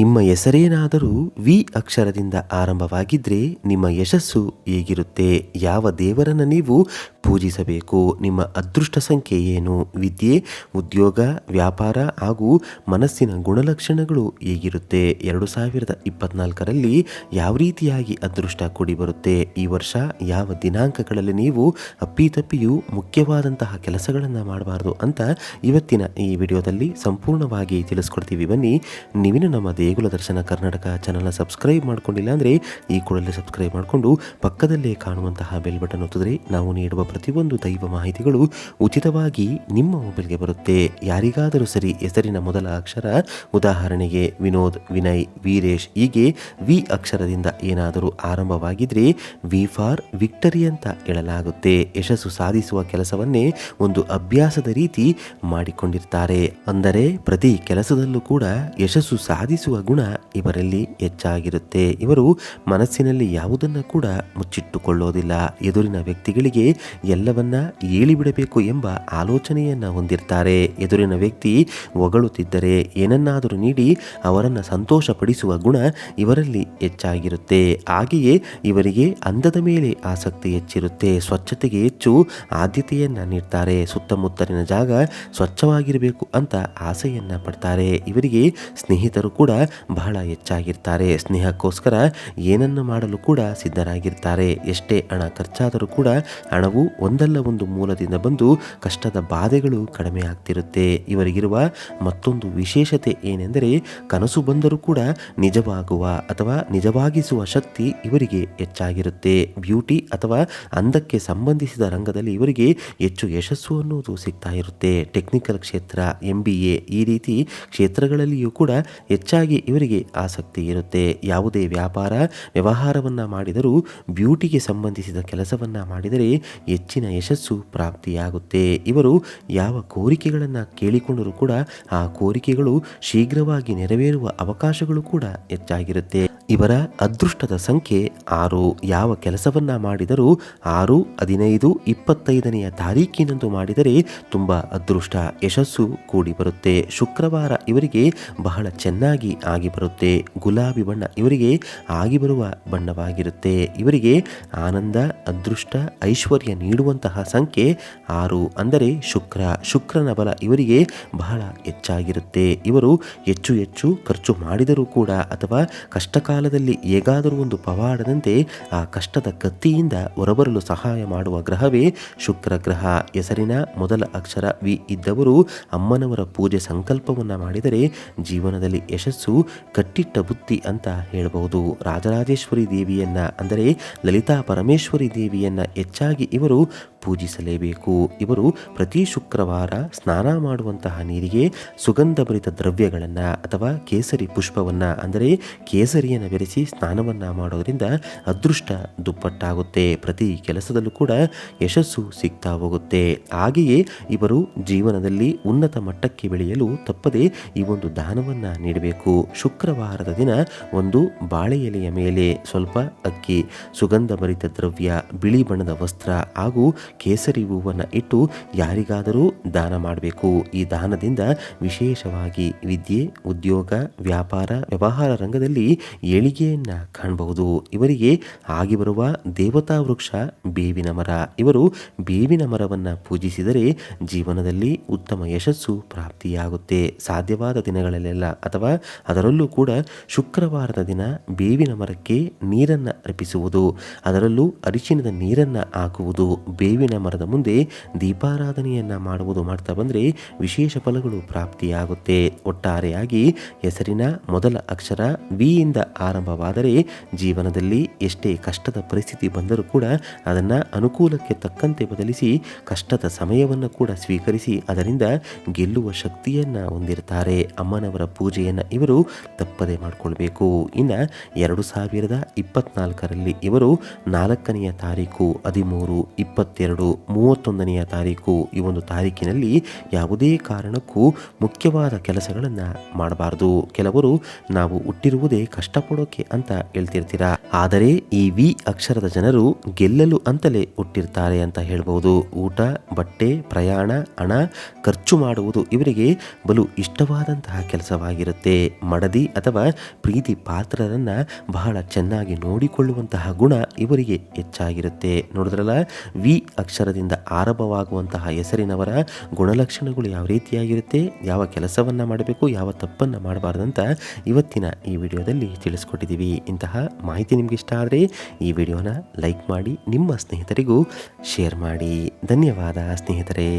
ನಿಮ್ಮ ಹೆಸರೇನಾದರೂ ವಿ ಅಕ್ಷರದಿಂದ ಆರಂಭವಾಗಿದ್ದರೆ ನಿಮ್ಮ ಯಶಸ್ಸು ಹೇಗಿರುತ್ತೆ? ಯಾವ ದೇವರನ್ನು ನೀವು ಪೂಜಿಸಬೇಕು? ನಿಮ್ಮ ಅದೃಷ್ಟ ಸಂಖ್ಯೆ ಏನು? ವಿದ್ಯೆ, ಉದ್ಯೋಗ, ವ್ಯಾಪಾರ ಹಾಗೂ ಮನಸ್ಸಿನ ಗುಣಲಕ್ಷಣಗಳು ಹೇಗಿರುತ್ತೆ? 2024ರಲ್ಲಿ ಯಾವ ರೀತಿಯಾಗಿ ಅದೃಷ್ಟ ಕೂಡಿ ಬರುತ್ತೆ? ಈ ವರ್ಷ ಯಾವ ದಿನಾಂಕಗಳಲ್ಲಿ ನೀವು ಅಪ್ಪಿತಪ್ಪಿಯೂ ಮುಖ್ಯವಾದಂತಹ ಕೆಲಸಗಳನ್ನು ಮಾಡಬಾರ್ದು ಅಂತ ಇವತ್ತಿನ ಈ ವಿಡಿಯೋದಲ್ಲಿ ಸಂಪೂರ್ಣವಾಗಿ ತಿಳಿಸ್ಕೊಡ್ತೀವಿ. ಬನ್ನಿ, ನೀವಿನ್ನು ನಮ್ಮ ದೇಗುಲ ದರ್ಶನ ಕರ್ನಾಟಕ ಚಾನಲ್ನ ಸಬ್ಸ್ಕ್ರೈಬ್ ಮಾಡ್ಕೊಂಡಿಲ್ಲ ಅಂದರೆ ಈ ಕೂಡಲೇ ಸಬ್ಸ್ಕ್ರೈಬ್ ಮಾಡಿಕೊಂಡು ಪಕ್ಕದಲ್ಲೇ ಕಾಣುವಂತಹ ಬೆಲ್ ಬಟನ್ ಒತ್ತಿದ್ರೆ ನಾವು ನೀಡುವ ಪ್ರತಿಯೊಂದು ದೈವ ಮಾಹಿತಿಗಳು ಉಚಿತವಾಗಿ ನಿಮ್ಮ ಮೊಬೈಲ್ಗೆ ಬರುತ್ತೆ. ಯಾರಿಗಾದರೂ ಸರಿ ಹೆಸರಿನ ಮೊದಲ ಅಕ್ಷರ, ಉದಾಹರಣೆಗೆ ವಿನೋದ್, ವಿನಯ್, ವೀರೇಶ್, ಹೀಗೆ ವಿ ಅಕ್ಷರದಿಂದ ಏನಾದರೂ ಆರಂಭವಾಗಿದ್ರೆ ವಿ ಫಾರ್ ವಿಕ್ಟರಿ ಅಂತ ಹೇಳಲಾಗುತ್ತೆ. ಯಶಸ್ಸು ಸಾಧಿಸುವ ಕೆಲಸವನ್ನೇ ಒಂದು ಅಭ್ಯಾಸದ ರೀತಿ ಮಾಡಿಕೊಂಡಿರ್ತಾರೆ. ಅಂದರೆ ಪ್ರತಿ ಕೆಲಸದಲ್ಲೂ ಕೂಡ ಯಶಸ್ಸು ಸಾಧಿಸುವ ಗುಣ ಇವರಲ್ಲಿ ಹೆಚ್ಚಾಗಿರುತ್ತೆ. ಇವರು ಮನಸ್ಸಿನಲ್ಲಿ ಯಾವುದನ್ನು ಕೂಡ ಮುಚ್ಚಿಟ್ಟುಕೊಳ್ಳೋದಿಲ್ಲ. ಎದುರಿನ ವ್ಯಕ್ತಿಗಳಿಗೆ ಎಲ್ಲವನ್ನ ಹೇಳಿಬಿಡಬೇಕು ಎಂಬ ಆಲೋಚನೆಯನ್ನ ಹೊಂದಿರ್ತಾರೆ. ಎದುರಿನ ವ್ಯಕ್ತಿ ಹೊಗಳುತ್ತಿದ್ದರೆ ಏನನ್ನಾದರೂ ನೀಡಿ ಅವರನ್ನು ಸಂತೋಷಪಡಿಸುವ ಗುಣ ಇವರಲ್ಲಿ ಹೆಚ್ಚಾಗಿರುತ್ತೆ. ಹಾಗೆಯೇ ಇವರಿಗೆ ಅಂದದ ಮೇಲೆ ಆಸಕ್ತಿ ಹೆಚ್ಚಿರುತ್ತೆ. ಸ್ವಚ್ಛತೆಗೆ ಹೆಚ್ಚು ಆದ್ಯತೆಯನ್ನ ನೀಡ್ತಾರೆ. ಸುತ್ತಮುತ್ತಲಿನ ಜಾಗ ಸ್ವಚ್ಛವಾಗಿರಬೇಕು ಅಂತ ಆಸೆಯನ್ನ ಪಡ್ತಾರೆ. ಇವರಿಗೆ ಸ್ನೇಹಿತರು ಕೂಡ ಬಹಳ ಹೆಚ್ಚಾಗಿರ್ತಾರೆ. ಸ್ನೇಹಕ್ಕೋಸ್ಕರ ಏನನ್ನು ಮಾಡಲು ಕೂಡ ಸಿದ್ಧರಾಗಿರ್ತಾರೆ. ಎಷ್ಟೇ ಹಣ ಖರ್ಚಾದರೂ ಕೂಡ ಹಣವು ಒಂದಲ್ಲ ಒಂದು ಮೂಲದಿಂದ ಬಂದು ಕಷ್ಟದ ಬಾಧೆಗಳು ಕಡಿಮೆ ಆಗ್ತಿರುತ್ತೆ. ಇವರಿಗಿರುವ ಮತ್ತೊಂದು ವಿಶೇಷತೆ ಏನೆಂದರೆ ಕನಸು ಬಂದರೂ ಕೂಡ ನಿಜವಾಗುವ ಅಥವಾ ನಿಜವಾಗಿಸುವ ಶಕ್ತಿ ಇವರಿಗೆ ಹೆಚ್ಚಾಗಿರುತ್ತೆ. ಬ್ಯೂಟಿ ಅಥವಾ ಅಂದಕ್ಕೆ ಸಂಬಂಧಿಸಿದ ರಂಗದಲ್ಲಿ ಇವರಿಗೆ ಹೆಚ್ಚು ಯಶಸ್ಸು ಅನ್ನೋದು ಸಿಗ್ತಾ ಇರುತ್ತೆ. ಟೆಕ್ನಿಕಲ್ ಕ್ಷೇತ್ರ, MBA ಈ ರೀತಿ ಕ್ಷೇತ್ರಗಳಲ್ಲಿಯೂ ಕೂಡ ಹೆಚ್ಚಾಗಿ ಇವರಿಗೆ ಆಸಕ್ತಿ ಇರುತ್ತೆ. ಯಾವುದೇ ವ್ಯಾಪಾರ ವ್ಯವಹಾರವನ್ನು ಮಾಡಿದರೂ ಬ್ಯೂಟಿಗೆ ಸಂಬಂಧಿಸಿದ ಕೆಲಸವನ್ನು ಮಾಡಿದರೆ ಹೆಚ್ಚಿನ ಯಶಸ್ಸು ಪ್ರಾಪ್ತಿಯಾಗುತ್ತೆ. ಇವರು ಯಾವ ಕೋರಿಕೆಗಳನ್ನು ಕೇಳಿಕೊಂಡರೂ ಕೂಡ ಆ ಕೋರಿಕೆಗಳು ಶೀಘ್ರವಾಗಿ ನೆರವೇರುವ ಅವಕಾಶಗಳು ಕೂಡ ಹೆಚ್ಚಾಗಿರುತ್ತೆ. ಇವರ ಅದೃಷ್ಟದ ಸಂಖ್ಯೆ 6. ಯಾವ ಕೆಲಸವನ್ನ ಮಾಡಿದರೂ 6, 15, 25ನೇ ತಾರೀಕಿನಂದು ಮಾಡಿದರೆ ತುಂಬ ಅದೃಷ್ಟ ಯಶಸ್ಸು ಕೂಡಿ ಬರುತ್ತೆ. ಶುಕ್ರವಾರ ಇವರಿಗೆ ಬಹಳ ಚೆನ್ನಾಗಿ ಆಗಿ ಬರುತ್ತೆ. ಗುಲಾಬಿ ಬಣ್ಣ ಇವರಿಗೆ ಆಗಿ ಬರುವ ಬಣ್ಣವಾಗಿರುತ್ತೆ. ಇವರಿಗೆ ಆನಂದ, ಅದೃಷ್ಟ, ಐಶ್ವರ್ಯ ನೀಡುವಂತಹ ಸಂಖ್ಯೆ 6. ಅಂದರೆ ಶುಕ್ರನ ಬಲ ಇವರಿಗೆ ಬಹಳ ಹೆಚ್ಚಾಗಿರುತ್ತೆ. ಇವರು ಹೆಚ್ಚು ಹೆಚ್ಚು ಖರ್ಚು ಮಾಡಿದರೂ ಕೂಡ ಅಥವಾ ಕಷ್ಟಕಾಲದಲ್ಲಿ ಹೇಗಾದರೂ ಒಂದು ಪವಾಡದಂತೆ ಆ ಕಷ್ಟದ ಕತ್ತಿಯಿಂದ ಹೊರಬರಲು ಸಹಾಯ ಮಾಡುವ ಗ್ರಹವೇ ಶುಕ್ರ ಗ್ರಹ. ಹೆಸರಿನ ಮೊದಲ ಅಕ್ಷರ ವಿ ಇದ್ದವರು ಅಮ್ಮನವರ ಪೂಜೆ ಸಂಕಲ್ಪವನ್ನು ಮಾಡಿದರೆ ಜೀವನದಲ್ಲಿ ಯಶಸ್ಸು ಕಟ್ಟಿಟ್ಟ ಬುತ್ತಿ ಅಂತ ಹೇಳಬಹುದು. ರಾಜರಾಜೇಶ್ವರಿ ದೇವಿಯನ್ನ ಅಂದರೆ ಲಲಿತಾ ಪರಮೇಶ್ವರಿ ದೇವಿಯನ್ನ ಹೆಚ್ಚಾಗಿ ಇವರು ಪೂಜಿಸಲೇಬೇಕು. ಇವರು ಪ್ರತಿ ಶುಕ್ರವಾರ ಸ್ನಾನ ಮಾಡುವಂತಹ ನೀರಿಗೆ ಸುಗಂಧಭರಿತ ದ್ರವ್ಯಗಳನ್ನು ಅಥವಾ ಕೇಸರಿ ಪುಷ್ಪವನ್ನು ಅಂದರೆ ಕೇಸರಿಯನ್ನು ಬೆರೆಸಿ ಸ್ನಾನವನ್ನು ಮಾಡೋದರಿಂದ ಅದೃಷ್ಟ ದುಪ್ಪಟ್ಟಾಗುತ್ತೆ. ಪ್ರತಿ ಕೆಲಸದಲ್ಲೂ ಕೂಡ ಯಶಸ್ಸು ಸಿಗ್ತಾ ಹೋಗುತ್ತೆ. ಹಾಗೆಯೇ ಇವರು ಜೀವನದಲ್ಲಿ ಉನ್ನತ ಮಟ್ಟಕ್ಕೆ ಬೆಳೆಯಲು ತಪ್ಪದೆ ಈ ಒಂದು ದಾನವನ್ನು ನೀಡಬೇಕು. ಶುಕ್ರವಾರದ ದಿನ ಒಂದು ಬಾಳೆ ಎಲೆಯ ಮೇಲೆ ಸ್ವಲ್ಪ ಅಕ್ಕಿ, ಸುಗಂಧಭರಿತ ದ್ರವ್ಯ, ಬಿಳಿ ಬಣ್ಣದ ವಸ್ತ್ರ ಹಾಗೂ ಕೇಸರಿ ಹೂವನ್ನು ಇಟ್ಟು ಯಾರಿಗಾದರೂ ದಾನ ಮಾಡಬೇಕು. ಈ ದಾನದಿಂದ ವಿಶೇಷವಾಗಿ ವಿದ್ಯೆ, ಉದ್ಯೋಗ, ವ್ಯಾಪಾರ, ವ್ಯವಹಾರ ರಂಗದಲ್ಲಿ ಏಳಿಗೆಯನ್ನ ಕಾಣಬಹುದು. ಇವರಿಗೆ ಆಗಿ ಬರುವ ದೇವತಾ ವೃಕ್ಷ ಬೇವಿನ ಮರ. ಇವರು ಬೇವಿನ ಮರವನ್ನು ಪೂಜಿಸಿದರೆ ಜೀವನದಲ್ಲಿ ಉತ್ತಮ ಯಶಸ್ಸು ಪ್ರಾಪ್ತಿಯಾಗುತ್ತೆ. ಸಾಧ್ಯವಾದ ದಿನಗಳಲ್ಲೆಲ್ಲ ಅಥವಾ ಅದರಲ್ಲೂ ಕೂಡ ಶುಕ್ರವಾರದ ದಿನ ಬೇವಿನ ಮರಕ್ಕೆ ನೀರನ್ನು ಅರ್ಪಿಸುವುದು, ಅದರಲ್ಲೂ ಅರಿಶಿಣದ ನೀರನ್ನು ಹಾಕುವುದು, ಬೇವಿನ ಮರದ ಮುಂದೆ ದೀಪಾರಾಧನೆಯನ್ನ ಮಾಡುವುದು ಮಾಡ್ತಾ ಬಂದರೆ ವಿಶೇಷ ಫಲಗಳು ಪ್ರಾಪ್ತಿಯಾಗುತ್ತೆ. ಒಟ್ಟಾರೆಯಾಗಿ ಹೆಸರಿನ ಮೊದಲ ಅಕ್ಷರ ವಿ ಇಂದ ಆರಂಭವಾದರೆ ಜೀವನದಲ್ಲಿ ಎಷ್ಟೇ ಕಷ್ಟದ ಪರಿಸ್ಥಿತಿ ಬಂದರೂ ಕೂಡ ಅದನ್ನು ಅನುಕೂಲಕ್ಕೆ ತಕ್ಕಂತೆ ಬದಲಿಸಿ ಕಷ್ಟದ ಸಮಯವನ್ನು ಕೂಡ ಸ್ವೀಕರಿಸಿ ಅದರಿಂದ ಗೆಲ್ಲುವ ಶಕ್ತಿಯನ್ನು ಹೊಂದಿರ್ತಾರೆ. ಅಮ್ಮನವರ ಪೂಜೆಯನ್ನು ಇವರು ತಪ್ಪದೆ ಮಾಡಿಕೊಳ್ಬೇಕು. ಇನ್ನು 2024ರಲ್ಲಿ ಇವರು 4ನೇ ತಾರೀಕು 13, 22, 12, 31ನೆಯ ತಾರೀಕು ಈ ಒಂದು ತಾರೀಕಿನಲ್ಲಿ ಯಾವುದೇ ಕಾರಣಕ್ಕೂ ಮುಖ್ಯವಾದ ಕೆಲಸಗಳನ್ನು ಮಾಡಬಾರ್ದು. ಕೆಲವರು ನಾವು ಹುಟ್ಟಿರುವುದೇ ಕಷ್ಟಪಡೋಕೆ ಅಂತ ಹೇಳ್ತಿರ್ತೀರಾ, ಆದರೆ ಈ ವಿ ಅಕ್ಷರದ ಜನರು ಗೆಲ್ಲಲು ಅಂತಲೇ ಹುಟ್ಟಿರ್ತಾರೆ ಅಂತ ಹೇಳ್ಬೋದು. ಊಟ, ಬಟ್ಟೆ, ಪ್ರಯಾಣ, ಹಣ ಖರ್ಚು ಮಾಡುವುದು ಇವರಿಗೆ ಬಲು ಇಷ್ಟವಾದಂತಹ ಕೆಲಸವಾಗಿರುತ್ತೆ. ಮಡದಿ ಅಥವಾ ಪ್ರೀತಿ ಪಾತ್ರರನ್ನ ಬಹಳ ಚೆನ್ನಾಗಿ ನೋಡಿಕೊಳ್ಳುವಂತಹ ಗುಣ ಇವರಿಗೆ ಹೆಚ್ಚಾಗಿರುತ್ತೆ. ನೋಡಿದ್ರಲ್ಲ, ವಿ ಅಕ್ಷರದಿಂದ ಆರಂಭವಾಗುವಂತಹ ಹೆಸರಿನವರ ಗುಣಲಕ್ಷಣಗಳು ಯಾವ ರೀತಿಯಾಗಿರುತ್ತೆ, ಯಾವ ಕೆಲಸವನ್ನ ಮಾಡಬೇಕು, ಯಾವ ತಪ್ಪನ್ನು ಮಾಡಬಾರ್ದಂತ ಇವತ್ತಿನ ಈ ವಿಡಿಯೋದಲ್ಲಿ ತಿಳಿಸ್ಕೊಟ್ಟಿದ್ದೀವಿ. ಇಂತಹ ಮಾಹಿತಿ ನಿಮ್ಗೆ ಇಷ್ಟ ಆದರೆ ಈ ವಿಡಿಯೋನ ಲೈಕ್ ಮಾಡಿ, ನಿಮ್ಮ ಸ್ನೇಹಿತರಿಗೂ ಶೇರ್ ಮಾಡಿ. ಧನ್ಯವಾದ ಸ್ನೇಹಿತರೆ.